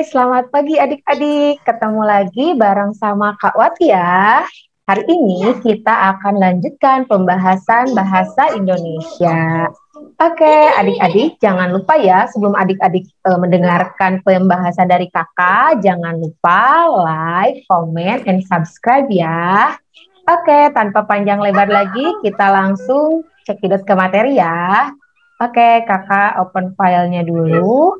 Selamat pagi adik-adik. Ketemu lagi bareng sama Kak Wati ya. Hari ini kita akan lanjutkan pembahasan bahasa Indonesia. Adik-adik jangan lupa ya sebelum adik-adik mendengarkan pembahasan dari kakak, jangan lupa like, comment, and subscribe ya. Tanpa panjang lebar lagi kita langsung cekidot ke materi ya. Kakak open filenya dulu.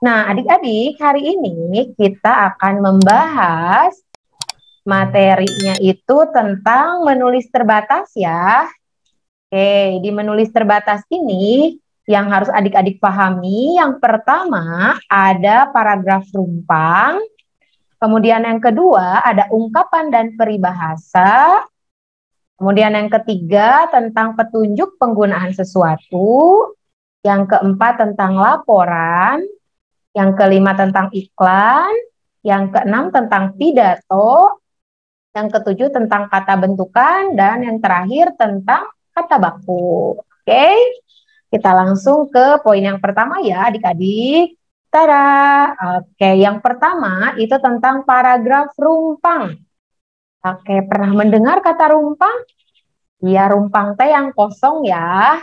Nah, adik-adik, hari ini kita akan membahas materinya itu tentang menulis terbatas ya. Di menulis terbatas ini yang harus adik-adik pahami, yang pertama ada paragraf rumpang, kemudian yang kedua ada ungkapan dan peribahasa, kemudian yang ketiga tentang petunjuk penggunaan sesuatu, yang keempat tentang laporan, yang kelima tentang iklan, yang keenam tentang pidato, yang ketujuh tentang kata bentukan, dan yang terakhir tentang kata baku. Kita langsung ke poin yang pertama ya adik-adik. Tada! Yang pertama itu tentang paragraf rumpang. Pernah mendengar kata rumpang? Ya, rumpang teh yang kosong ya.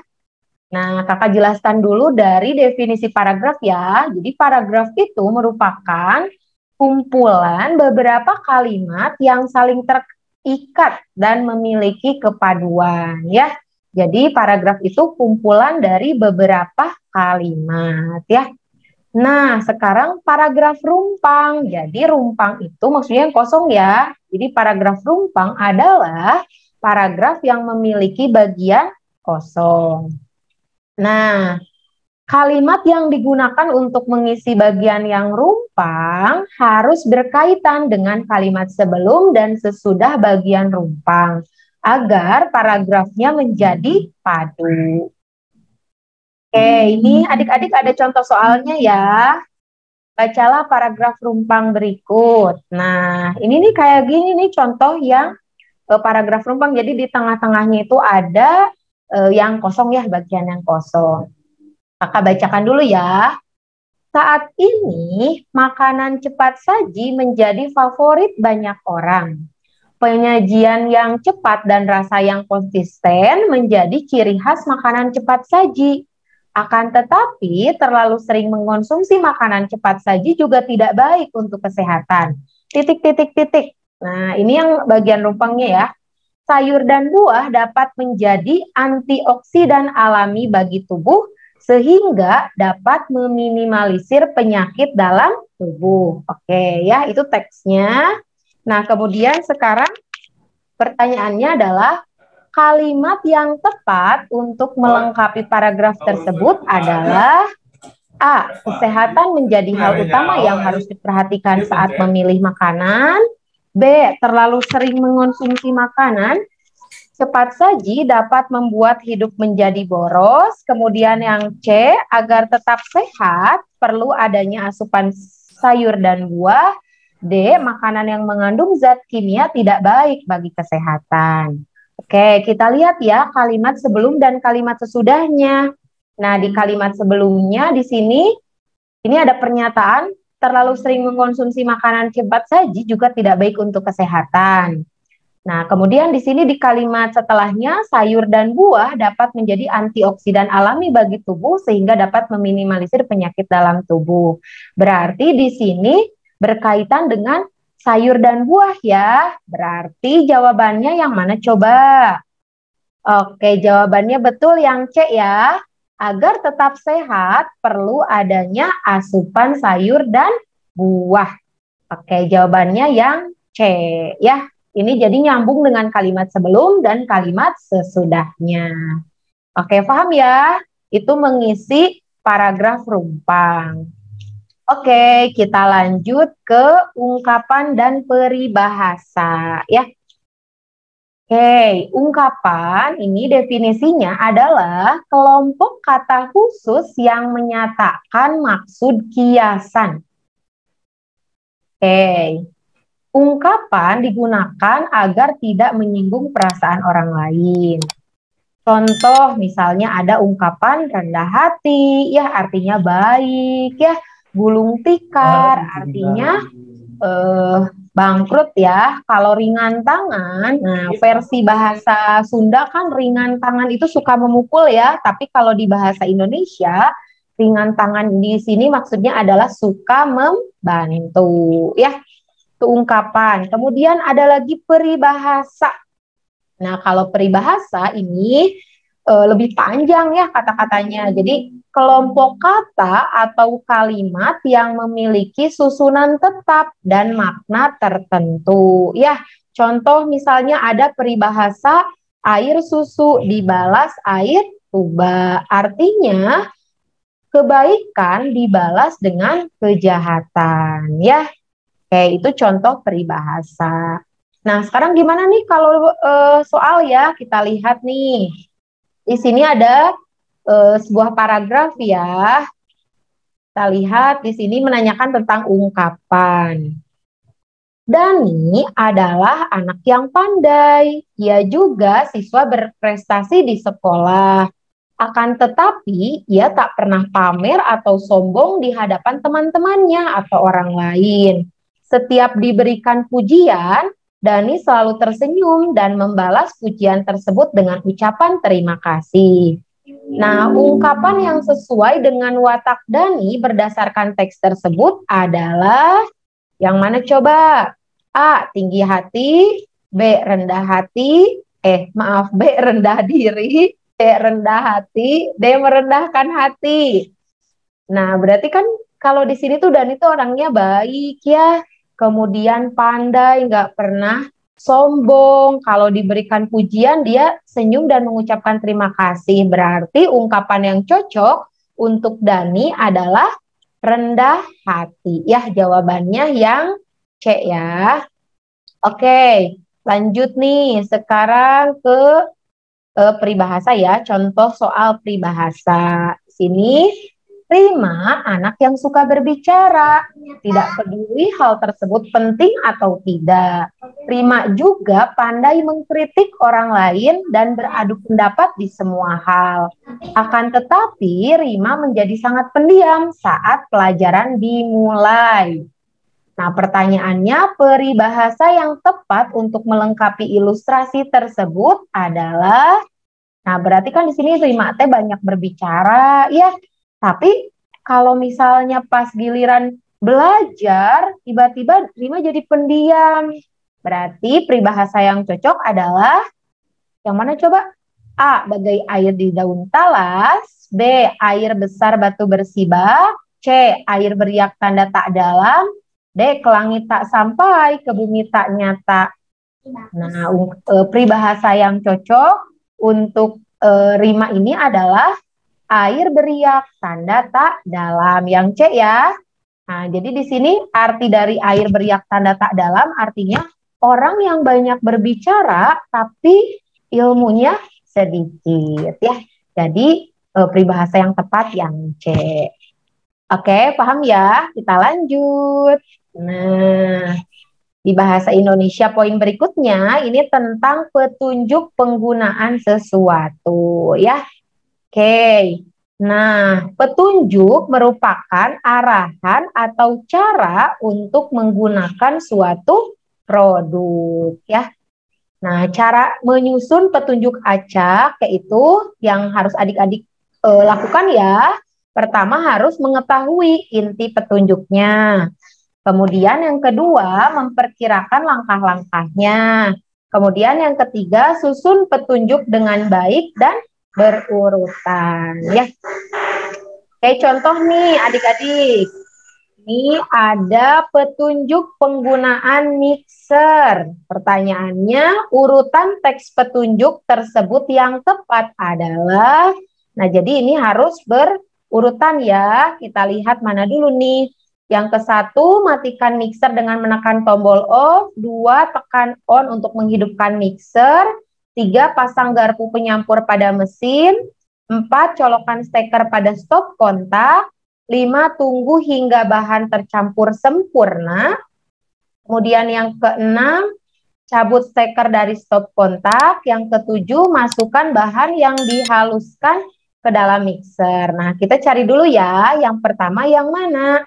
Nah, kakak jelaskan dulu dari definisi paragraf ya. Jadi paragraf itu merupakan kumpulan beberapa kalimat yang saling terikat dan memiliki kepaduan ya. Jadi paragraf itu kumpulan dari beberapa kalimat ya. Nah, sekarang paragraf rumpang. Jadi rumpang itu maksudnya yang kosong ya. Jadi paragraf rumpang adalah paragraf yang memiliki bagian kosong. Nah, kalimat yang digunakan untuk mengisi bagian yang rumpang harus berkaitan dengan kalimat sebelum dan sesudah bagian rumpang agar paragrafnya menjadi padu. Ini adik-adik ada contoh soalnya ya. Bacalah paragraf rumpang berikut. Nah, ini nih kayak gini nih contoh yang paragraf rumpang. Jadi di tengah-tengahnya itu ada yang kosong ya, bagian yang kosong. Kakak bacakan dulu ya. Saat ini, makanan cepat saji menjadi favorit banyak orang. Penyajian yang cepat dan rasa yang konsisten menjadi ciri khas makanan cepat saji. Akan tetapi, terlalu sering mengonsumsi makanan cepat saji juga tidak baik untuk kesehatan. Titik, titik, titik. Nah, ini yang bagian rumpangnya ya. Sayur dan buah dapat menjadi antioksidan alami bagi tubuh sehingga dapat meminimalisir penyakit dalam tubuh. Ya, itu teksnya. Nah, kemudian sekarang pertanyaannya adalah kalimat yang tepat untuk melengkapi paragraf tersebut adalah A. Kesehatan menjadi hal utama yang harus diperhatikan saat memilih makanan. B. Terlalu sering mengonsumsi makanan cepat saji dapat membuat hidup menjadi boros. Kemudian yang C, agar tetap sehat, perlu adanya asupan sayur dan buah. D, makanan yang mengandung zat kimia tidak baik bagi kesehatan. Kita lihat ya kalimat sebelum dan kalimat sesudahnya. Nah, di kalimat sebelumnya di sini, ini ada pernyataan, terlalu sering mengkonsumsi makanan cepat saji juga tidak baik untuk kesehatan. Nah, kemudian di sini di kalimat setelahnya, sayur dan buah dapat menjadi antioksidan alami bagi tubuh sehingga dapat meminimalisir penyakit dalam tubuh. Berarti di sini berkaitan dengan sayur dan buah ya. Berarti jawabannya yang mana coba? Jawabannya betul yang C ya. Agar tetap sehat, perlu adanya asupan sayur dan buah. Jawabannya yang C ya. Ini jadi nyambung dengan kalimat sebelum dan kalimat sesudahnya. Paham ya? Itu mengisi paragraf rumpang. Kita lanjut ke ungkapan dan peribahasa ya. Ungkapan ini definisinya adalah kelompok kata khusus yang menyatakan maksud kiasan. Ungkapan digunakan agar tidak menyinggung perasaan orang lain. Contoh misalnya ada ungkapan rendah hati, ya artinya baik, ya gulung tikar, artinya bangkrut ya. Kalau ringan tangan, nah versi bahasa Sunda kan ringan tangan itu suka memukul ya, tapi kalau di bahasa Indonesia ringan tangan di sini maksudnya adalah suka membantu, ya. Itu ungkapan. Kemudian ada lagi peribahasa. Nah, kalau peribahasa ini lebih panjang ya kata-katanya. Jadi kelompok kata atau kalimat yang memiliki susunan tetap dan makna tertentu. Ya, contoh misalnya ada peribahasa air susu dibalas air tuba. Artinya kebaikan dibalas dengan kejahatan. Ya, kayak itu contoh peribahasa. Nah, sekarang gimana nih kalau soal ya? Kita lihat nih. Di sini ada sebuah paragraf ya. Kita lihat di sini menanyakan tentang ungkapan. Dani adalah anak yang pandai. Ia juga siswa berprestasi di sekolah. Akan tetapi, ia tak pernah pamer atau sombong di hadapan teman-temannya atau orang lain. Setiap diberikan pujian, Dani selalu tersenyum dan membalas pujian tersebut dengan ucapan terima kasih. Nah, ungkapan yang sesuai dengan watak Dani berdasarkan teks tersebut adalah yang mana coba? A. Tinggi hati, B. Rendah hati, B. Rendah diri, C. Rendah hati, D. Merendahkan hati. Nah, berarti kan kalau di sini tuh Dani tuh orangnya baik ya, kemudian pandai, nggak pernah sombong. Kalau diberikan pujian dia senyum dan mengucapkan terima kasih. Berarti ungkapan yang cocok untuk Dani adalah rendah hati. Ya, jawabannya yang C ya. Oke, lanjut nih. Sekarang ke peribahasa ya. Contoh soal peribahasa. Sini Rima, anak yang suka berbicara, tidak peduli hal tersebut penting atau tidak. Rima juga pandai mengkritik orang lain dan beradu pendapat di semua hal. Akan tetapi, Rima menjadi sangat pendiam saat pelajaran dimulai. Nah, pertanyaannya, peribahasa yang tepat untuk melengkapi ilustrasi tersebut adalah, nah berarti kan di sini Rima teh banyak berbicara, ya. Tapi kalau misalnya pas giliran belajar, tiba-tiba Rima jadi pendiam. Berarti peribahasa yang cocok adalah yang mana coba? A. Bagai air di daun talas. B. Air besar batu bersibak. C. Air beriak tanda tak dalam. D. Ke langit tak sampai, ke bumi tak nyata. Nah, peribahasa yang cocok untuk Rima ini adalah air beriak, tanda tak dalam. Yang C ya. Nah, jadi di sini arti dari air beriak, tanda tak dalam artinya orang yang banyak berbicara tapi ilmunya sedikit ya. Jadi peribahasa yang tepat yang C. Oke, paham ya? Kita lanjut. Nah, di bahasa Indonesia poin berikutnya ini tentang petunjuk penggunaan sesuatu ya. Oke. Nah, petunjuk merupakan arahan atau cara untuk menggunakan suatu produk ya. Nah, cara menyusun petunjuk acak yaitu yang harus adik-adik lakukan ya. Pertama harus mengetahui inti petunjuknya. Kemudian yang kedua memperkirakan langkah-langkahnya. Kemudian yang ketiga susun petunjuk dengan baik dan berurutan ya. Oke, contoh nih adik-adik. Ini ada petunjuk penggunaan mixer. Pertanyaannya, urutan teks petunjuk tersebut yang tepat adalah, nah jadi ini harus berurutan ya. Kita lihat mana dulu nih. Yang ke satu, matikan mixer dengan menekan tombol off. 2, tekan on untuk menghidupkan mixer. 3, pasang garpu penyampur pada mesin. 4, colokan steker pada stop kontak. 5, tunggu hingga bahan tercampur sempurna. Kemudian yang keenam, cabut steker dari stop kontak. Yang ketujuh, masukkan bahan yang dihaluskan ke dalam mixer. Nah, kita cari dulu ya, yang pertama yang mana?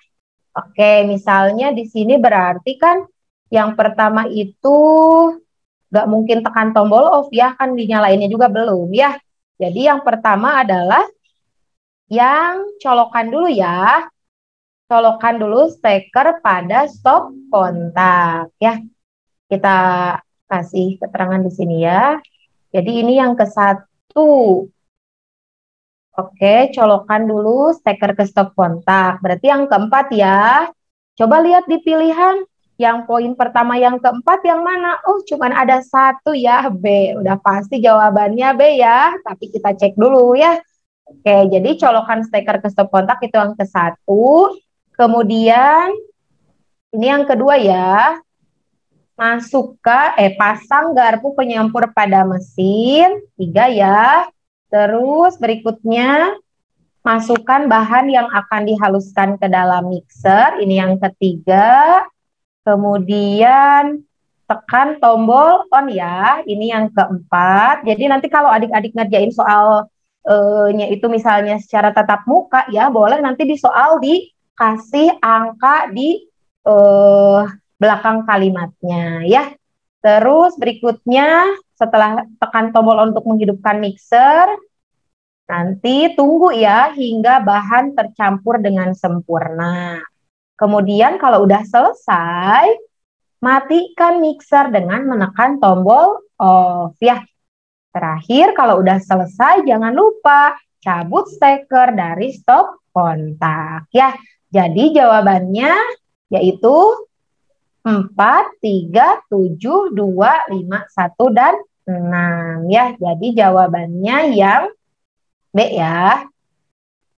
Oke, misalnya di sini berarti kan yang pertama itu nggak mungkin tekan tombol off ya, kan dinyalainnya juga belum ya. Jadi yang pertama adalah yang colokan dulu ya. Colokan dulu steker pada stop kontak ya. Kita kasih keterangan di sini ya. Jadi ini yang ke satu. Oke, colokan dulu steker ke stop kontak. Berarti yang keempat ya. Coba lihat di pilihan. Yang poin pertama yang keempat yang mana? Oh, cuman ada satu ya, B. Udah pasti jawabannya B ya. Tapi kita cek dulu ya. Oke, jadi colokan steker ke stop kontak itu yang ke satu. Kemudian ini yang kedua ya. Pasang garpu penyampur pada mesin. 3 ya. Terus berikutnya masukkan bahan yang akan dihaluskan ke dalam mixer. Ini yang ketiga. Kemudian tekan tombol on ya. Ini yang keempat. Jadi nanti kalau adik-adik ngerjain soalnya itu misalnya secara tatap muka ya, boleh nanti di soal dikasih angka di belakang kalimatnya ya. Terus berikutnya setelah tekan tombol on untuk menghidupkan mixer, nanti tunggu ya hingga bahan tercampur dengan sempurna. Kemudian kalau udah selesai, matikan mixer dengan menekan tombol off ya. Terakhir kalau udah selesai jangan lupa cabut steker dari stop kontak ya. Jadi jawabannya yaitu 4, 3, 7, 2, 5, 1, dan 6 ya. Jadi jawabannya yang B ya.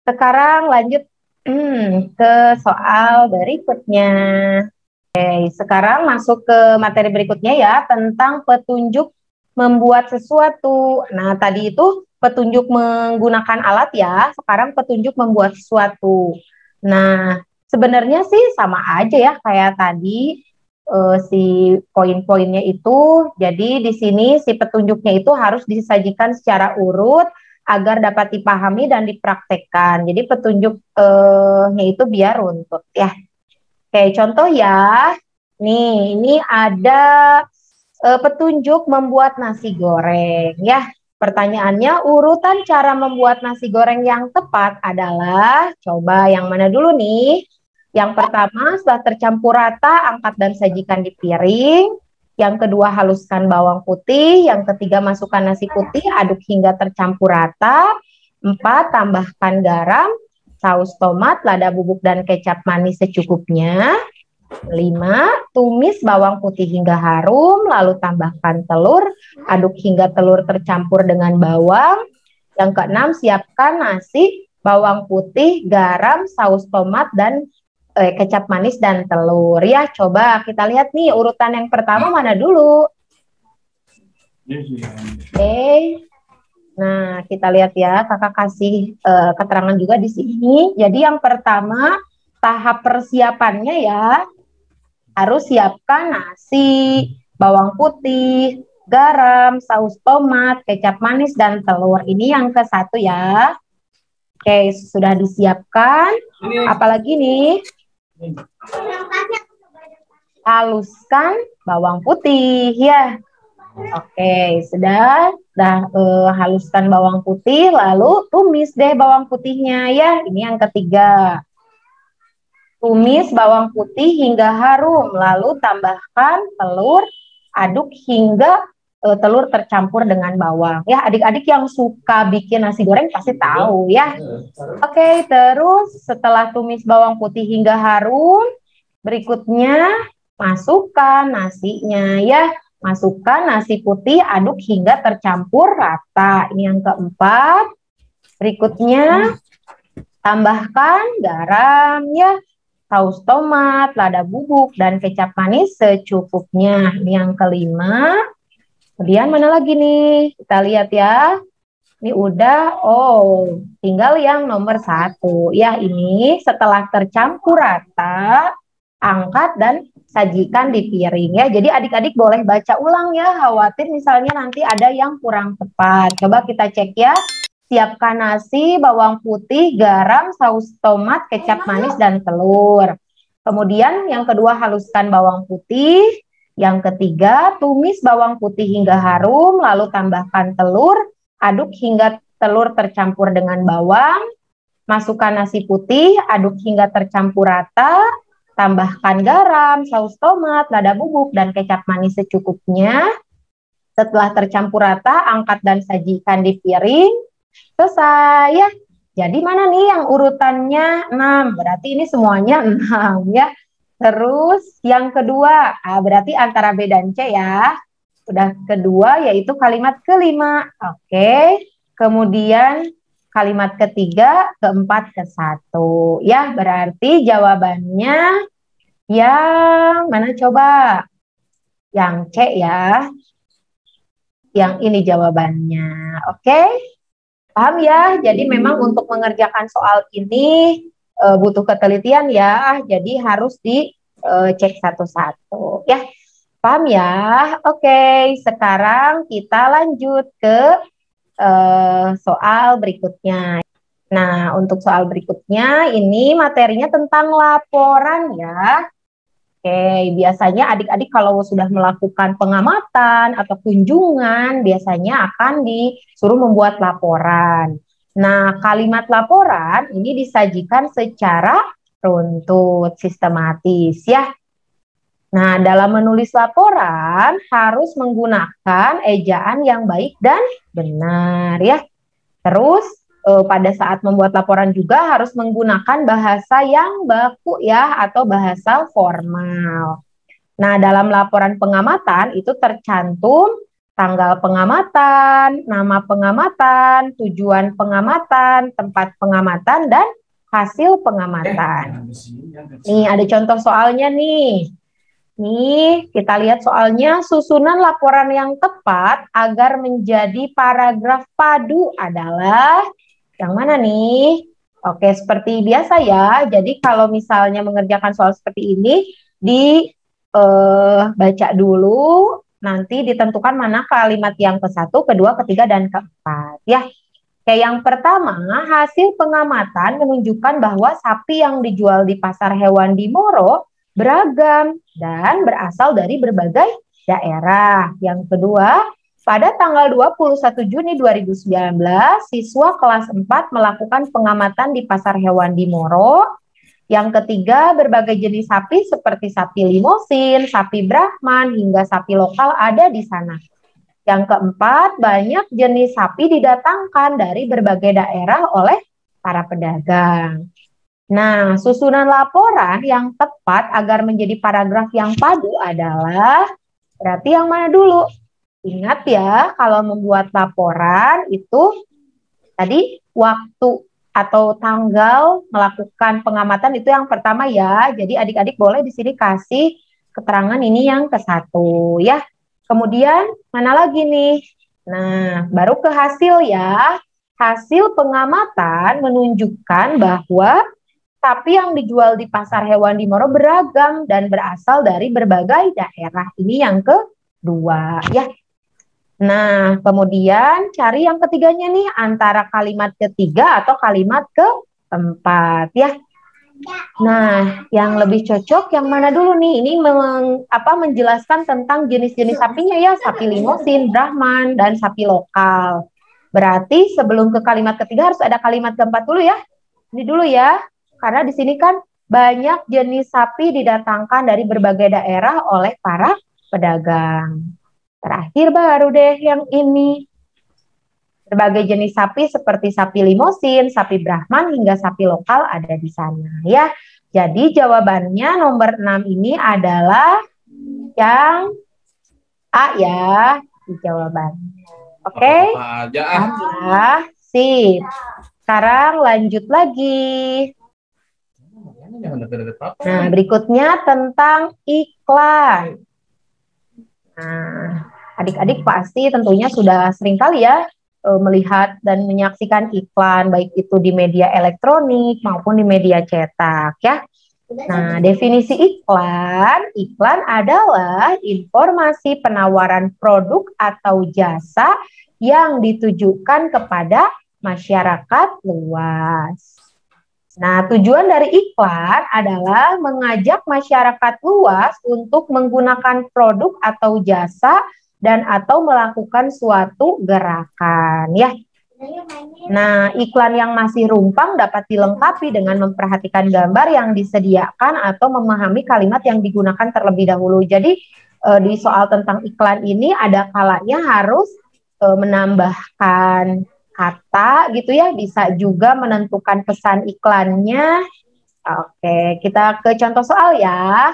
Sekarang lanjut ke soal berikutnya. Oke, sekarang masuk ke materi berikutnya ya, tentang petunjuk membuat sesuatu. Nah, tadi itu petunjuk menggunakan alat ya, sekarang petunjuk membuat sesuatu. Nah, sebenarnya sih sama aja ya kayak tadi si poin-poinnya itu. Jadi di sini si petunjuknya itu harus disajikan secara urut agar dapat dipahami dan dipraktekkan. Jadi petunjuknya itu biar runtut ya. Oke, contoh ya. Nih, ini ada petunjuk membuat nasi goreng ya. Pertanyaannya, urutan cara membuat nasi goreng yang tepat adalah, coba yang mana dulu nih? Yang pertama, setelah tercampur rata, angkat dan sajikan di piring. Yang kedua, haluskan bawang putih. Yang ketiga, masukkan nasi putih, aduk hingga tercampur rata. 4, tambahkan garam, saus tomat, lada bubuk, dan kecap manis secukupnya. 5, tumis bawang putih hingga harum, lalu tambahkan telur, aduk hingga telur tercampur dengan bawang. Yang keenam, siapkan nasi, bawang putih, garam, saus tomat, dan kecap manis dan telur. Ya, coba kita lihat nih urutan yang pertama mana dulu. Oke. Nah, kita lihat ya, kakak kasih keterangan juga di sini. Jadi yang pertama, tahap persiapannya ya, harus siapkan nasi, bawang putih, garam, saus tomat, kecap manis, dan telur. Ini yang ke satu ya. Oke, sudah disiapkan. Apalagi nih? Haluskan bawang putih ya. Oke, sudah haluskan bawang putih, lalu tumis deh bawang putihnya ya. Ini yang ketiga. Tumis bawang putih hingga harum, lalu tambahkan telur, aduk hingga telur tercampur dengan bawang. Ya, adik-adik yang suka bikin nasi goreng pasti tahu ya. Oke, terus setelah tumis bawang putih hingga harum, berikutnya masukkan nasinya ya. Masukkan nasi putih, aduk hingga tercampur rata. Ini yang keempat. Berikutnya, tambahkan garam ya, saus tomat, lada bubuk, dan kecap manis secukupnya. Ini yang kelima. Kemudian mana lagi nih? Kita lihat ya. Ini udah, tinggal yang nomor 1. Ya, ini setelah tercampur rata, angkat dan sajikan di piring ya. Jadi adik-adik boleh baca ulang ya, khawatir misalnya nanti ada yang kurang tepat. Coba kita cek ya. Siapkan nasi, bawang putih, garam, saus tomat, kecap manis, dan telur. Kemudian yang kedua, haluskan bawang putih. Yang ketiga, tumis bawang putih hingga harum, lalu tambahkan telur, aduk hingga telur tercampur dengan bawang. Masukkan nasi putih, aduk hingga tercampur rata, tambahkan garam, saus tomat, lada bubuk, dan kecap manis secukupnya. Setelah tercampur rata, angkat dan sajikan di piring. Selesai ya. Jadi mana nih yang urutannya 6? Berarti ini semuanya 6 ya. Terus yang kedua, berarti antara B dan C ya. Udah kedua yaitu kalimat kelima. Oke. Kemudian kalimat ketiga, keempat, ke-1. Ya, berarti jawabannya yang mana coba? Yang C ya. Yang ini jawabannya. Oke? Paham ya? Jadi memang untuk mengerjakan soal ini butuh ketelitian ya. Jadi harus dicek satu-satu. Ya, paham ya? Oke, sekarang kita lanjut ke soal berikutnya. Nah, untuk soal berikutnya ini materinya tentang laporan ya. Oke, biasanya adik-adik kalau sudah melakukan pengamatan atau kunjungan biasanya akan disuruh membuat laporan. Nah, kalimat laporan ini disajikan secara runtut, sistematis ya. Nah, dalam menulis laporan harus menggunakan ejaan yang baik dan benar ya. Terus pada saat membuat laporan juga harus menggunakan bahasa yang baku ya atau bahasa formal. Nah, dalam laporan pengamatan itu tercantum tanggal pengamatan, nama pengamatan, tujuan pengamatan, tempat pengamatan, dan hasil pengamatan. Nih, ada contoh soalnya nih. Nih, kita lihat soalnya susunan laporan yang tepat agar menjadi paragraf padu adalah yang mana nih? Oke, seperti biasa ya. Jadi kalau misalnya mengerjakan soal seperti ini, dibaca dulu, nanti ditentukan mana kalimat yang ke-1, kedua, ketiga, dan keempat. Ya, kayak yang pertama, hasil pengamatan menunjukkan bahwa sapi yang dijual di pasar hewan di Moro beragam dan berasal dari berbagai daerah. Yang kedua, pada tanggal 21 Juni 2019, siswa kelas 4 melakukan pengamatan di pasar hewan di Moro. Yang ketiga, berbagai jenis sapi seperti sapi limosin, sapi Brahman, hingga sapi lokal ada di sana. Yang keempat, banyak jenis sapi didatangkan dari berbagai daerah oleh para pedagang. Nah, susunan laporan yang tepat agar menjadi paragraf yang padu adalah, berarti yang mana dulu? Ingat ya, kalau membuat laporan itu tadi waktu atau tanggal melakukan pengamatan itu yang pertama ya. Jadi adik-adik boleh di sini kasih keterangan ini yang ke-1 ya. Kemudian mana lagi nih? Nah, baru ke hasil ya. Hasil pengamatan menunjukkan bahwa sapi yang dijual di pasar hewan di Moro beragam dan berasal dari berbagai daerah. Ini yang kedua ya. Nah, kemudian cari yang ketiganya nih antara kalimat ketiga atau kalimat keempat ya. Nah, yang lebih cocok yang mana dulu nih? Ini menjelaskan tentang jenis-jenis sapinya ya, sapi limosin, Brahman, dan sapi lokal. Berarti sebelum ke kalimat ketiga harus ada kalimat keempat dulu ya. Ini dulu ya. Karena di sini kan banyak jenis sapi didatangkan dari berbagai daerah oleh para pedagang. Terakhir baru deh yang ini. Berbagai jenis sapi seperti sapi limosin, sapi Brahman, hingga sapi lokal ada di sana ya. Jadi jawabannya nomor 6 ini adalah yang A ya di jawabannya. Oke? Ya, sip. Sekarang lanjut lagi. Nah, berikutnya tentang iklan. Nah, adik-adik pasti tentunya sudah sering kali ya melihat dan menyaksikan iklan, baik itu di media elektronik maupun di media cetak ya. Nah, definisi iklan, iklan adalah informasi penawaran produk atau jasa yang ditujukan kepada masyarakat luas. Nah, tujuan dari iklan adalah mengajak masyarakat luas untuk menggunakan produk atau jasa dan atau melakukan suatu gerakan, ya. Nah, iklan yang masih rumpang dapat dilengkapi dengan memperhatikan gambar yang disediakan atau memahami kalimat yang digunakan terlebih dahulu. Jadi, di soal tentang iklan ini ada kalanya harus menambahkan kata gitu ya, bisa juga menentukan pesan iklannya. Oke, kita ke contoh soal ya.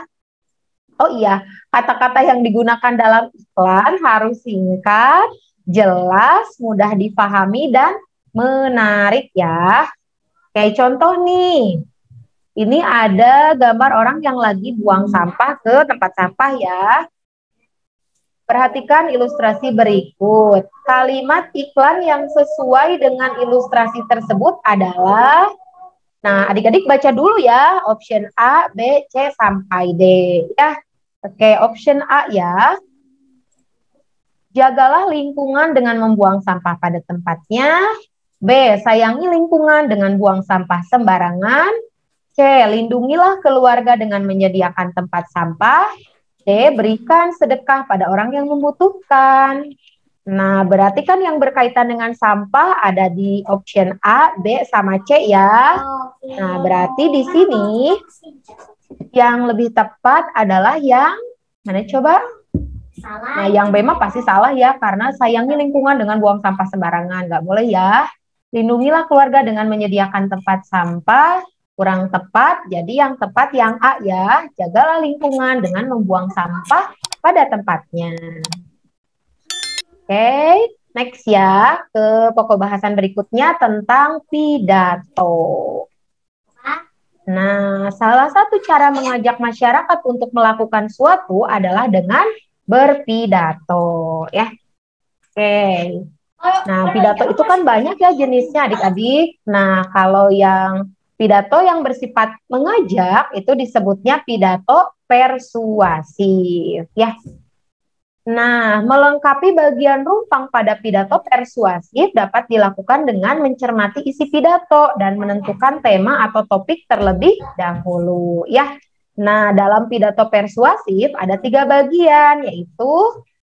Oh iya, kata-kata yang digunakan dalam iklan harus singkat, jelas, mudah dipahami, dan menarik ya. Kayak contoh nih, ini ada gambar orang yang lagi buang sampah ke tempat sampah ya. Perhatikan ilustrasi berikut. Kalimat iklan yang sesuai dengan ilustrasi tersebut adalah, nah adik-adik baca dulu ya, option A, B, C, sampai D. Ya, oke, option A ya. Jagalah lingkungan dengan membuang sampah pada tempatnya. B, sayangi lingkungan dengan buang sampah sembarangan. C, lindungilah keluarga dengan menyediakan tempat sampah. D, berikan sedekah pada orang yang membutuhkan. Nah, berarti kan yang berkaitan dengan sampah ada di option A, B, sama C ya. Nah, berarti di sini yang lebih tepat adalah yang mana coba? Nah, yang B mah pasti salah ya, karena sayangi lingkungan dengan buang sampah sembarangan. Nggak boleh ya. Lindungilah keluarga dengan menyediakan tempat sampah. Kurang tepat, jadi yang tepat yang A ya. Jagalah lingkungan dengan membuang sampah pada tempatnya. Oke, next ya. Ke pokok bahasan berikutnya tentang pidato. Nah, salah satu cara mengajak masyarakat untuk melakukan suatu adalah dengan berpidato ya. Oke. Nah, pidato itu kan banyak ya jenisnya adik-adik. Nah, kalau yang pidato yang bersifat mengajak itu disebutnya pidato persuasif ya. Nah, melengkapi bagian rumpang pada pidato persuasif dapat dilakukan dengan mencermati isi pidato dan menentukan tema atau topik terlebih dahulu ya. Nah, dalam pidato persuasif ada 3 bagian, yaitu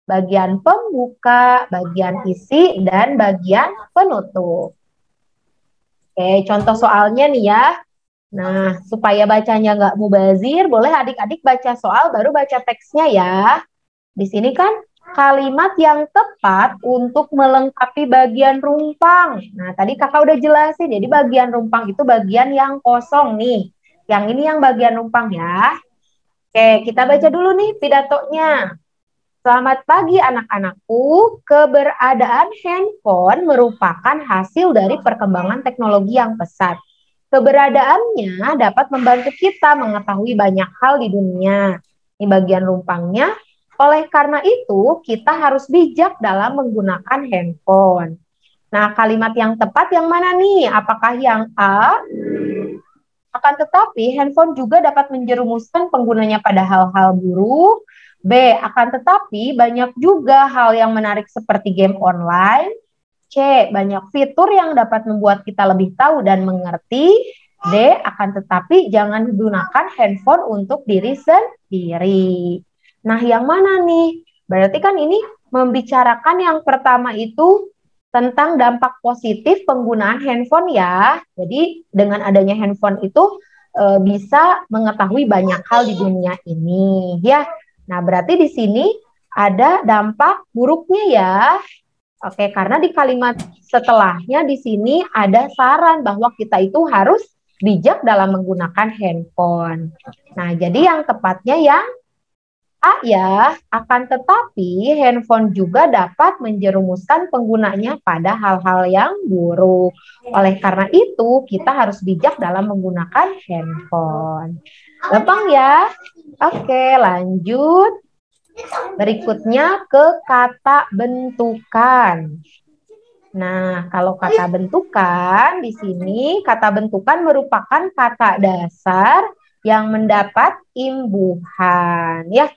bagian pembuka, bagian isi, dan bagian penutup. Oke, contoh soalnya nih ya. Nah, supaya bacanya nggak mubazir, boleh adik-adik baca soal baru baca teksnya ya. Di sini kan kalimat yang tepat untuk melengkapi bagian rumpang. Nah, tadi kakak udah jelasin, jadi bagian rumpang itu bagian yang kosong nih. Yang ini yang bagian rumpang ya. Oke, kita baca dulu nih pidatonya. Selamat pagi anak-anakku, keberadaan handphone merupakan hasil dari perkembangan teknologi yang pesat. Keberadaannya dapat membantu kita mengetahui banyak hal di dunia. Ini bagian rumpangnya. Oleh karena itu, kita harus bijak dalam menggunakan handphone. Nah, kalimat yang tepat yang mana nih? Apakah yang A? Akan tetapi, handphone juga dapat menjerumuskan penggunanya pada hal-hal buruk. B, akan tetapi banyak juga hal yang menarik seperti game online. C, banyak fitur yang dapat membuat kita lebih tahu dan mengerti. D, akan tetapi jangan gunakan handphone untuk diri sendiri. Nah, yang mana nih? Berarti kan ini membicarakan yang pertama itu tentang dampak positif penggunaan handphone ya. Jadi dengan adanya handphone itu bisa mengetahui banyak hal di dunia ini ya. Nah, berarti di sini ada dampak buruknya ya. Oke, karena di kalimat setelahnya di sini ada saran bahwa kita itu harus bijak dalam menggunakan handphone. Nah, jadi yang tepatnya yang A ya, akan tetapi handphone juga dapat menjerumuskan penggunanya pada hal-hal yang buruk. Oleh karena itu, kita harus bijak dalam menggunakan handphone. Gampang ya? Oke, lanjut. Berikutnya ke kata bentukan. Nah, kalau kata bentukan di sini, kata bentukan merupakan kata dasar yang mendapat imbuhan ya.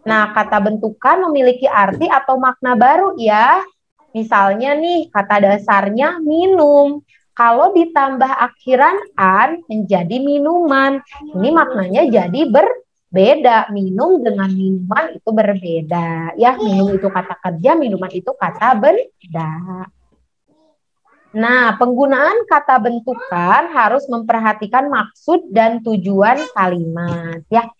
Nah, kata bentukan memiliki arti atau makna baru ya. Misalnya nih, kata dasarnya minum. Kalau ditambah akhiran an menjadi minuman. Ini maknanya jadi berbeda. Minum dengan minuman itu berbeda. Ya, minum itu kata kerja, minuman itu kata benda. Nah, penggunaan kata bentukan harus memperhatikan maksud dan tujuan kalimat. Ya,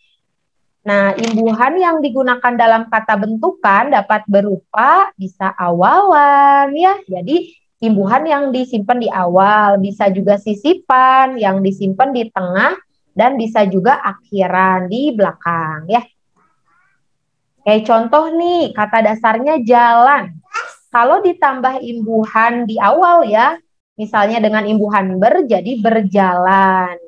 nah, imbuhan yang digunakan dalam kata bentukan dapat berupa bisa awalan ya. Jadi imbuhan yang disimpan di awal, bisa juga sisipan yang disimpan di tengah dan bisa juga akhiran di belakang ya. Kayak contoh nih, kata dasarnya jalan. Kalau ditambah imbuhan di awal ya, misalnya dengan imbuhan ber jadi berjalan.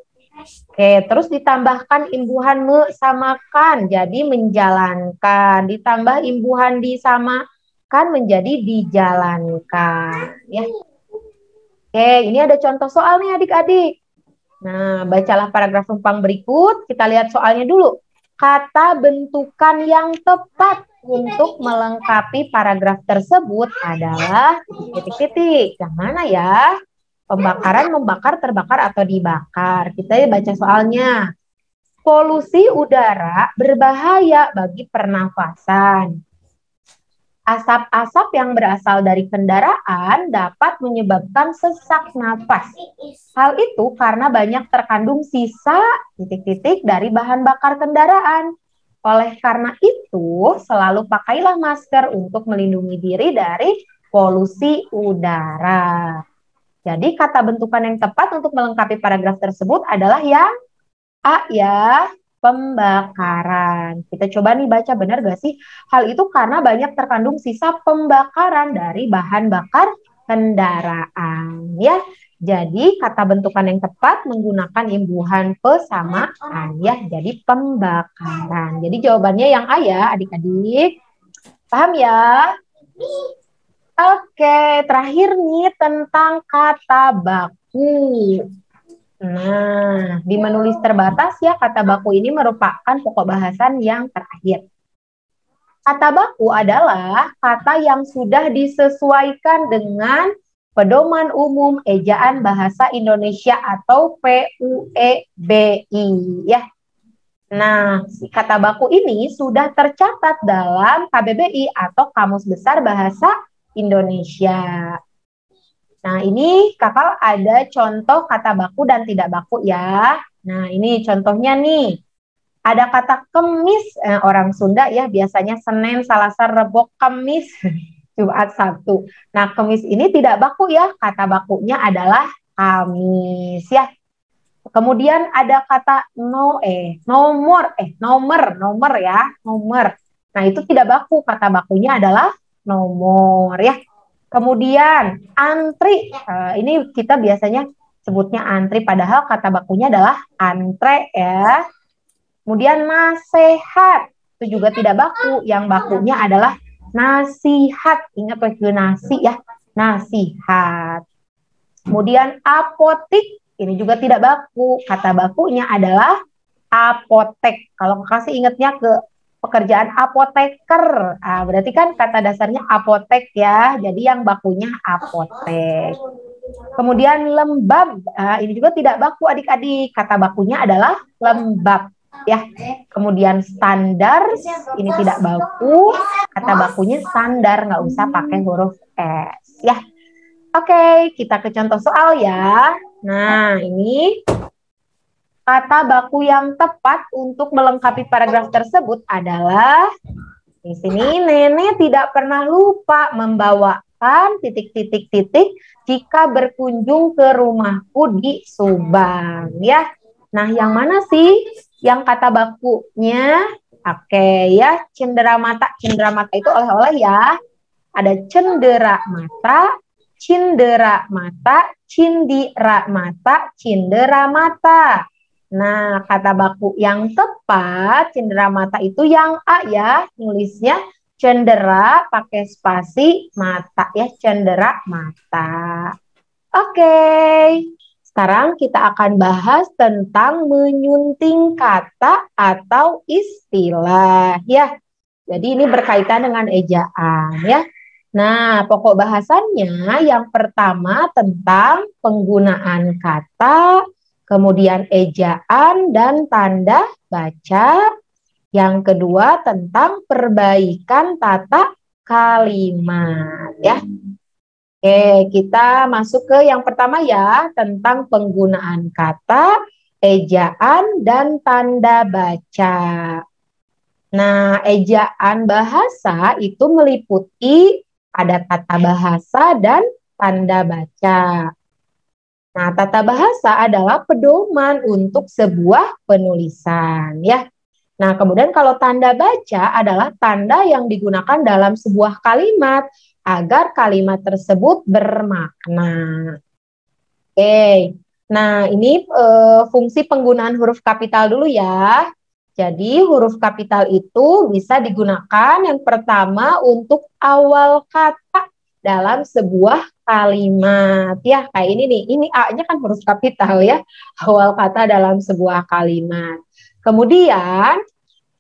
Oke, terus ditambahkan imbuhan me sama kan, jadi menjalankan. Ditambah imbuhan disamakan menjadi dijalankan. Ya. Oke, ini ada contoh soal nih adik-adik. Nah, bacalah paragraf rumpang berikut. Kita lihat soalnya dulu. Kata bentukan yang tepat untuk melengkapi paragraf tersebut adalah titik-titik. Yang mana ya? Pembakaran, membakar, terbakar, atau dibakar. Kita baca soalnya. Polusi udara berbahaya bagi pernafasan. Asap-asap yang berasal dari kendaraan dapat menyebabkan sesak napas. Hal itu karena banyak terkandung sisa titik-titik dari bahan bakar kendaraan. Oleh karena itu, selalu pakailah masker untuk melindungi diri dari polusi udara. Jadi kata bentukan yang tepat untuk melengkapi paragraf tersebut adalah yang A ya, pembakaran. Kita coba nih baca benar gak sih? Hal itu karena banyak terkandung sisa pembakaran dari bahan bakar kendaraan ya. Jadi kata bentukan yang tepat menggunakan imbuhan pesamaan ya. Jadi pembakaran. Jadi jawabannya yang A ya adik-adik. Paham ya? Oke, terakhir nih tentang kata baku. Nah, di menulis terbatas ya, kata baku ini merupakan pokok bahasan yang terakhir. Kata baku adalah kata yang sudah disesuaikan dengan Pedoman Umum Ejaan Bahasa Indonesia atau PUEBI ya. Nah, kata baku ini sudah tercatat dalam KBBI atau Kamus Besar Bahasa Indonesia. Nah, ini kakak ada contoh kata baku dan tidak baku ya. Nah, ini contohnya nih. Ada kata kemis, orang Sunda ya biasanya Senin, Selasa, Rebo, Kamis, Jumat, Sabtu. Nah, kemis ini tidak baku ya. Kata bakunya adalah Kamis ya. Kemudian ada kata nomor ya, nomor. Nah, itu tidak baku, kata bakunya adalah nomor ya. Kemudian antri, ini kita biasanya sebutnya antri padahal kata bakunya adalah antre ya. Kemudian nasihat, itu juga tidak baku, yang bakunya adalah nasihat. Ingat ke nasi ya, nasihat. Kemudian apotik, ini juga tidak baku, kata bakunya adalah apotek. Kalau kasih ingatnya ke pekerjaan apoteker, berarti kan kata dasarnya apotek ya, jadi yang bakunya apotek. Kemudian lembab, ini juga tidak baku adik-adik, kata bakunya adalah lembab ya. Kemudian standar, ini tidak baku, kata bakunya standar, nggak usah pakai huruf S ya. Oke, kita ke contoh soal ya. Nah, ini kata baku yang tepat untuk melengkapi paragraf tersebut adalah di sini nenek tidak pernah lupa membawakan titik-titik-titik jika berkunjung ke rumahku di Subang ya. Nah, yang mana sih yang kata bakunya? Oke ya, cendera mata. Cendera mata itu oleh-oleh ya. Ada cendera mata, cindera mata, cindira mata, cindera mata. Nah, kata baku yang tepat, cendera mata itu yang A ya, nulisnya cendera pakai spasi mata ya, cendera mata. Oke, Sekarang kita akan bahas tentang menyunting kata atau istilah ya. Jadi ini berkaitan dengan ejaan ya. Nah, pokok bahasannya yang pertama tentang penggunaan kata, kemudian ejaan dan tanda baca. Yang kedua tentang perbaikan tata kalimat ya. Oke, kita masuk ke yang pertama ya, tentang penggunaan kata, ejaan, dan tanda baca. Nah, ejaan bahasa itu meliputi ada tata bahasa dan tanda baca. Nah, tata bahasa adalah pedoman untuk sebuah penulisan ya. Nah, kemudian kalau tanda baca adalah tanda yang digunakan dalam sebuah kalimat agar kalimat tersebut bermakna. Oke, nah ini fungsi penggunaan huruf kapital dulu ya. Jadi huruf kapital itu bisa digunakan yang pertama untuk awal kata dalam sebuah kalimat. Ya, kayak ini nih, ini A-nya kan huruf kapital ya, awal kata dalam sebuah kalimat. Kemudian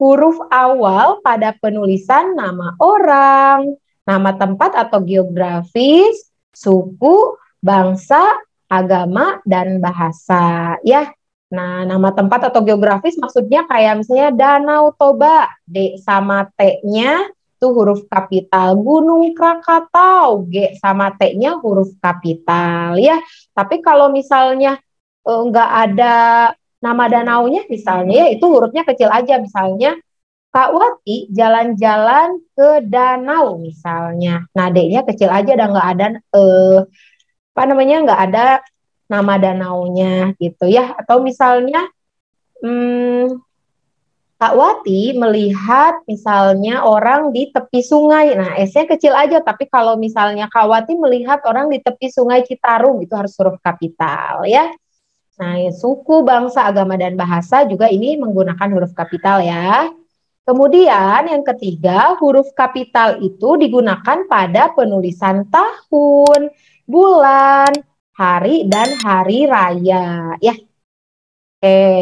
huruf awal pada penulisan nama orang, nama tempat atau geografis, suku, bangsa, agama, dan bahasa ya. Nah, nama tempat atau geografis maksudnya kayak misalnya Danau Toba, D sama T-nya itu huruf kapital, Gunung Krakatau, G sama T-nya huruf kapital ya. Tapi kalau misalnya nggak ada nama danaunya misalnya ya itu hurufnya kecil aja, misalnya Kak Wati jalan-jalan ke danau misalnya. Nah, D-nya kecil aja dan nggak ada nggak ada nama danaunya gitu ya. Atau misalnya Kak Wati melihat misalnya orang di tepi sungai. Nah, S-nya kecil aja, tapi kalau misalnya Kak Wati melihat orang di tepi sungai Citarum itu harus huruf kapital ya. Nah, suku, bangsa, agama, dan bahasa juga ini menggunakan huruf kapital ya. Kemudian yang ketiga, huruf kapital itu digunakan pada penulisan tahun, bulan, hari, dan hari raya. Ya, oke.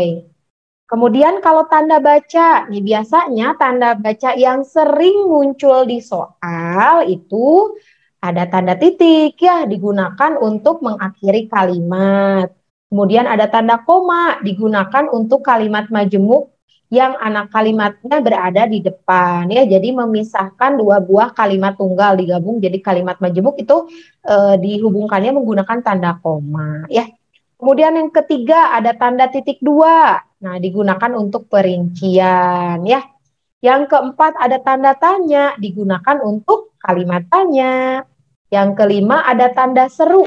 Kemudian kalau tanda baca, nih biasanya tanda baca yang sering muncul di soal itu ada tanda titik ya, digunakan untuk mengakhiri kalimat. Kemudian ada tanda koma, digunakan untuk kalimat majemuk yang anak kalimatnya berada di depan ya. Jadi memisahkan dua buah kalimat tunggal digabung jadi kalimat majemuk itu dihubungkannya menggunakan tanda koma ya. Kemudian yang ketiga ada tanda titik dua. Nah, digunakan untuk perincian ya. Yang keempat ada tanda tanya, digunakan untuk kalimat tanya. Yang kelima ada tanda seru,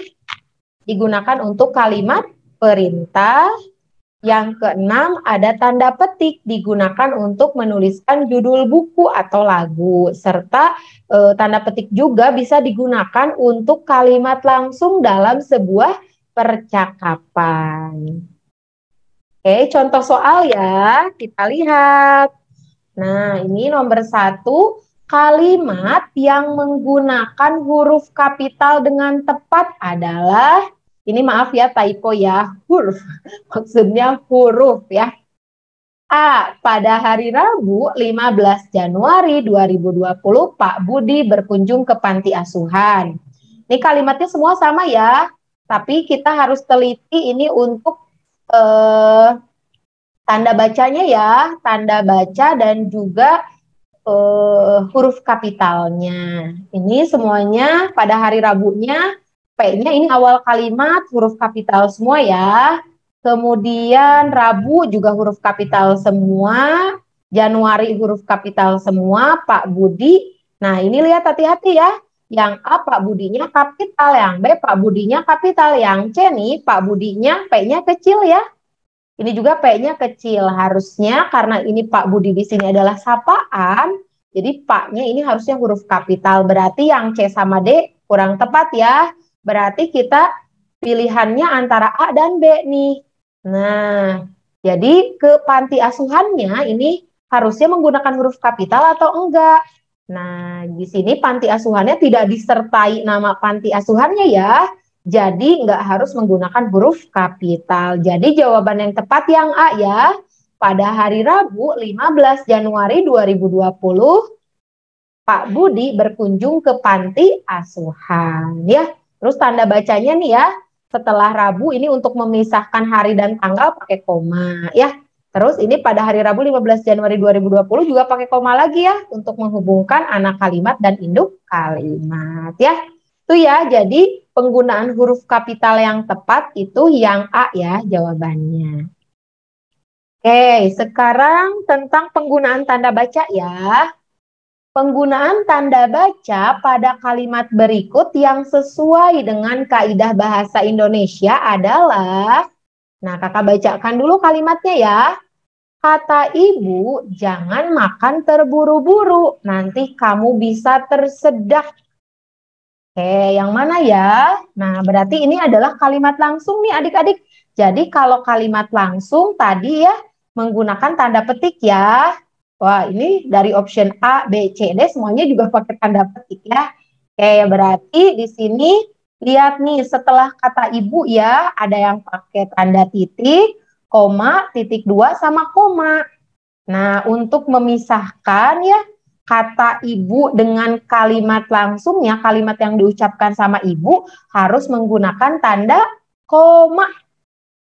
digunakan untuk kalimat perintah. Yang keenam ada tanda petik, digunakan untuk menuliskan judul buku atau lagu. Serta tanda petik juga bisa digunakan untuk kalimat langsung dalam sebuah percakapan. Oke, contoh soal ya, kita lihat. Nah, ini nomor 1, kalimat yang menggunakan huruf kapital dengan tepat adalah, ini maaf ya typo ya, huruf, maksudnya huruf ya. A, pada hari Rabu 15 Januari 2020, Pak Budi berkunjung ke panti asuhan. Ini kalimatnya semua sama ya, tapi kita harus teliti ini untuk tanda bacanya ya, tanda baca dan juga huruf kapitalnya. Ini semuanya pada hari Rabunya, P-nya ini awal kalimat huruf kapital semua ya. Kemudian Rabu juga huruf kapital semua, Januari huruf kapital semua, Pak Budi. Nah, ini lihat hati-hati ya. Yang A Pak Budinya kapital, yang B Pak Budinya kapital, yang C nih Pak Budinya P-nya kecil ya. Ini juga P-nya kecil. Harusnya karena ini Pak Budi di sini adalah sapaan, jadi Pak-nya ini harusnya huruf kapital. Berarti yang C sama D kurang tepat ya. Berarti kita pilihannya antara A dan B nih. Nah, jadi ke panti asuhannya ini harusnya menggunakan huruf kapital atau enggak? Nah, di sini panti asuhannya tidak disertai nama panti asuhannya ya. Jadi nggak harus menggunakan huruf kapital. Jadi jawaban yang tepat yang A ya. Pada hari Rabu 15 Januari 2020, Pak Budi berkunjung ke panti asuhan ya. Terus tanda bacanya nih ya. Setelah Rabu ini untuk memisahkan hari dan tanggal pakai koma ya. Terus ini pada hari Rabu 15 Januari 2020 juga pakai koma lagi ya untuk menghubungkan anak kalimat dan induk kalimat ya. Itu ya, jadi penggunaan huruf kapital yang tepat itu yang A ya jawabannya. Oke, sekarang tentang penggunaan tanda baca ya. Penggunaan tanda baca pada kalimat berikut yang sesuai dengan kaidah bahasa Indonesia adalah, nah kakak bacakan dulu kalimatnya ya. Kata ibu, jangan makan terburu-buru, nanti kamu bisa tersedak. Oke, yang mana ya? Nah, berarti ini adalah kalimat langsung nih adik-adik. Jadi kalau kalimat langsung tadi ya menggunakan tanda petik ya. Wah, ini dari option A, B, C, D semuanya juga pakai tanda petik ya. Oke, berarti di sini lihat nih setelah kata ibu ya ada yang pakai tanda titik, koma, titik dua sama koma. Nah, untuk memisahkan ya kata ibu dengan kalimat langsungnya, kalimat yang diucapkan sama ibu harus menggunakan tanda koma.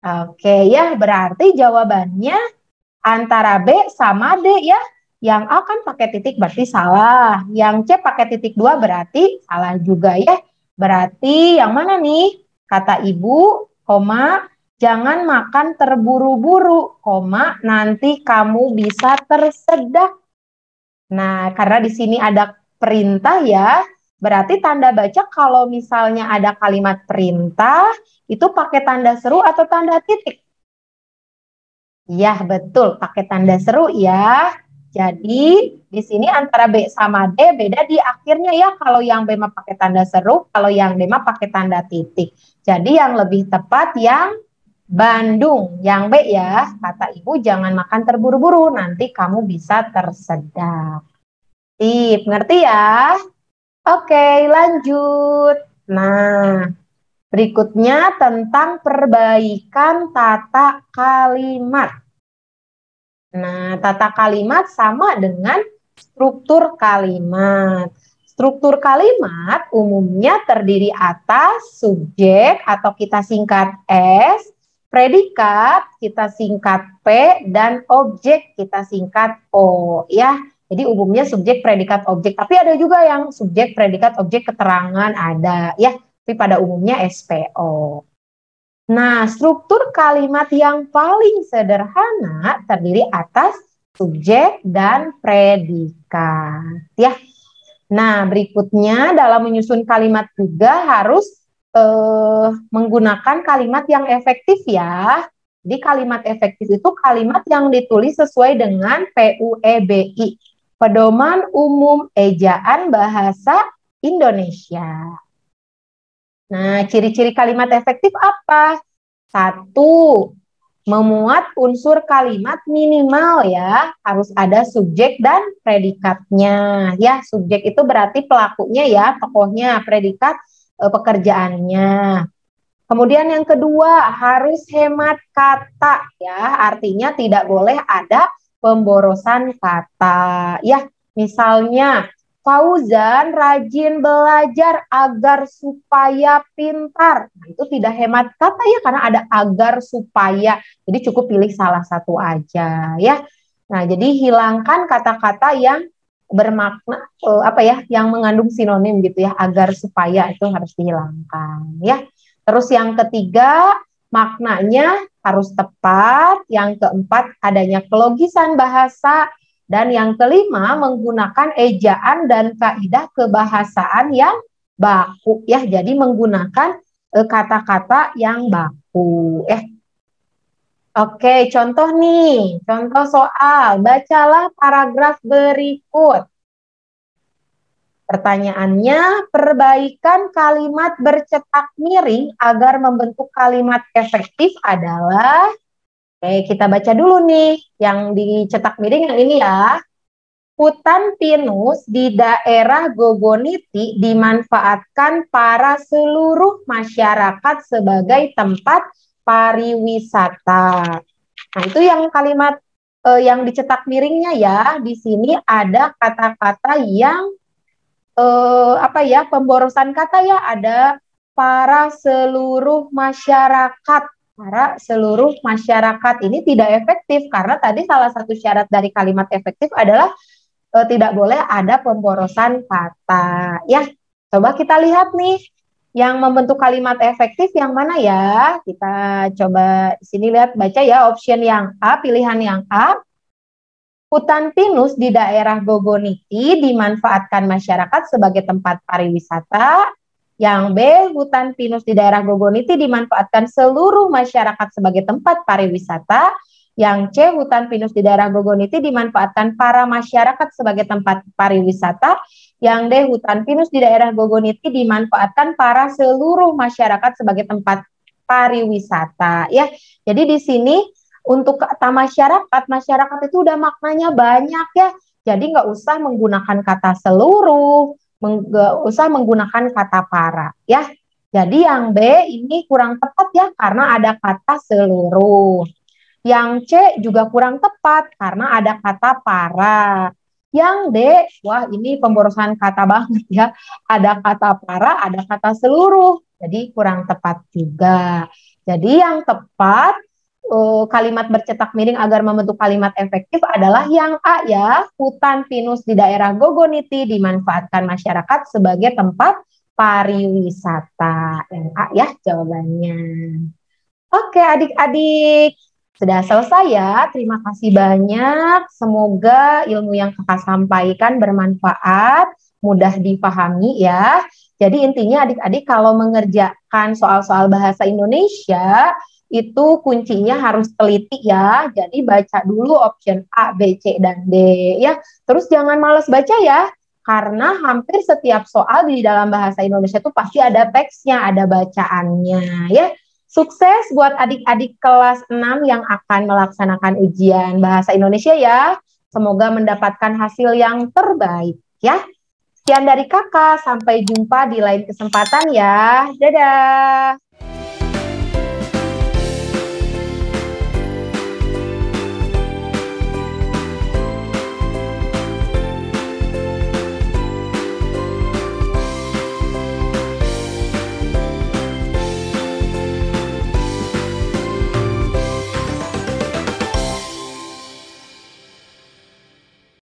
Oke ya, berarti jawabannya antara B sama D ya. Yang A kan pakai titik berarti salah. Yang C pakai titik dua berarti salah juga ya. Berarti yang mana nih? Kata ibu, koma, jangan makan terburu-buru, koma, nanti kamu bisa tersedak. Nah, karena di sini ada perintah ya, berarti tanda baca kalau misalnya ada kalimat perintah, itu pakai tanda seru atau tanda titik? Ya, betul, pakai tanda seru ya. Jadi, di sini antara B sama D beda di akhirnya ya. Kalau yang B mah pakai tanda seru, kalau yang D mah pakai tanda titik. Jadi, yang lebih tepat yang Bandung. Yang B ya, kata ibu jangan makan terburu-buru, nanti kamu bisa tersedak. Sip, ngerti ya? Oke, lanjut. Nah, berikutnya tentang perbaikan tata kalimat. Nah, tata kalimat sama dengan struktur kalimat. Struktur kalimat umumnya terdiri atas subjek atau kita singkat S, predikat kita singkat P, dan objek kita singkat O. Ya, jadi umumnya subjek, predikat, objek. Tapi ada juga yang subjek, predikat, objek, keterangan ada. Ya, tapi pada umumnya SPO. Nah, struktur kalimat yang paling sederhana terdiri atas subjek dan predikat. Ya. Nah, berikutnya dalam menyusun kalimat juga harus menggunakan kalimat yang efektif ya. Jadi kalimat efektif itu kalimat yang ditulis sesuai dengan PUEBI, Pedoman Umum Ejaan Bahasa Indonesia. Nah, ciri-ciri kalimat efektif apa? Satu, memuat unsur kalimat minimal ya, harus ada subjek dan predikatnya. Ya, subjek itu berarti pelakunya ya, tokohnya, predikat pekerjaannya. Kemudian yang kedua, harus hemat kata ya, artinya tidak boleh ada pemborosan kata. Ya, misalnya Fauzan rajin belajar agar supaya pintar. Nah, itu tidak hemat kata ya karena ada agar supaya. Jadi cukup pilih salah satu aja ya. Nah, jadi hilangkan kata-kata yang bermakna yang mengandung sinonim gitu ya, agar supaya itu harus dihilangkan ya. Terus yang ketiga, maknanya harus tepat. Yang keempat, adanya kelogisan bahasa. Dan yang kelima, menggunakan ejaan dan kaidah kebahasaan yang baku ya. Jadi menggunakan kata-kata yang baku. Oke, contoh nih. Contoh soal. Bacalah paragraf berikut. Pertanyaannya, perbaikan kalimat bercetak miring agar membentuk kalimat efektif adalah, oke, kita baca dulu nih yang dicetak miring yang ini ya. Hutan pinus di daerah Gogoniti dimanfaatkan para seluruh masyarakat sebagai tempat pariwisata. Nah, itu yang kalimat yang dicetak miringnya ya. Di sini ada kata-kata yang pemborosan kata ya, ada para seluruh masyarakat. Para seluruh masyarakat ini tidak efektif karena tadi salah satu syarat dari kalimat efektif adalah tidak boleh ada pemborosan kata. Ya, coba kita lihat nih yang membentuk kalimat efektif yang mana ya? Kita coba di sini lihat, baca ya option yang A, pilihan yang A. Hutan pinus di daerah Gogoniti dimanfaatkan masyarakat sebagai tempat pariwisata. Yang B, hutan pinus di daerah Gogoniti dimanfaatkan seluruh masyarakat sebagai tempat pariwisata. Yang C, hutan pinus di daerah Gogoniti dimanfaatkan para masyarakat sebagai tempat pariwisata. Yang D, hutan pinus di daerah Gogoniti dimanfaatkan para seluruh masyarakat sebagai tempat pariwisata. Ya, jadi di sini untuk kata masyarakat, masyarakat itu udah maknanya banyak ya. Jadi nggak usah menggunakan kata seluruh, nggak usah menggunakan kata para ya. Jadi yang B ini kurang tepat ya karena ada kata seluruh. Yang C juga kurang tepat karena ada kata para. Yang D, wah ini pemborosan kata banget ya. Ada kata para, ada kata seluruh. Jadi kurang tepat juga. Jadi yang tepat kalimat bercetak miring agar membentuk kalimat efektif adalah yang A ya. Hutan pinus di daerah Gogoniti dimanfaatkan masyarakat sebagai tempat pariwisata. Yang A ya jawabannya. Oke adik-adik, sudah selesai ya. Terima kasih banyak. Semoga ilmu yang kakak sampaikan bermanfaat, mudah dipahami ya. Jadi intinya adik-adik kalau mengerjakan soal-soal bahasa Indonesia, itu kuncinya harus teliti ya. Jadi baca dulu option A, B, C, dan D ya. Terus jangan malas baca ya. Karena hampir setiap soal di dalam bahasa Indonesia itu pasti ada teksnya, ada bacaannya ya. Sukses buat adik-adik kelas 6 yang akan melaksanakan ujian bahasa Indonesia ya. Semoga mendapatkan hasil yang terbaik ya. Sekian dari kakak, sampai jumpa di lain kesempatan ya. Dadah.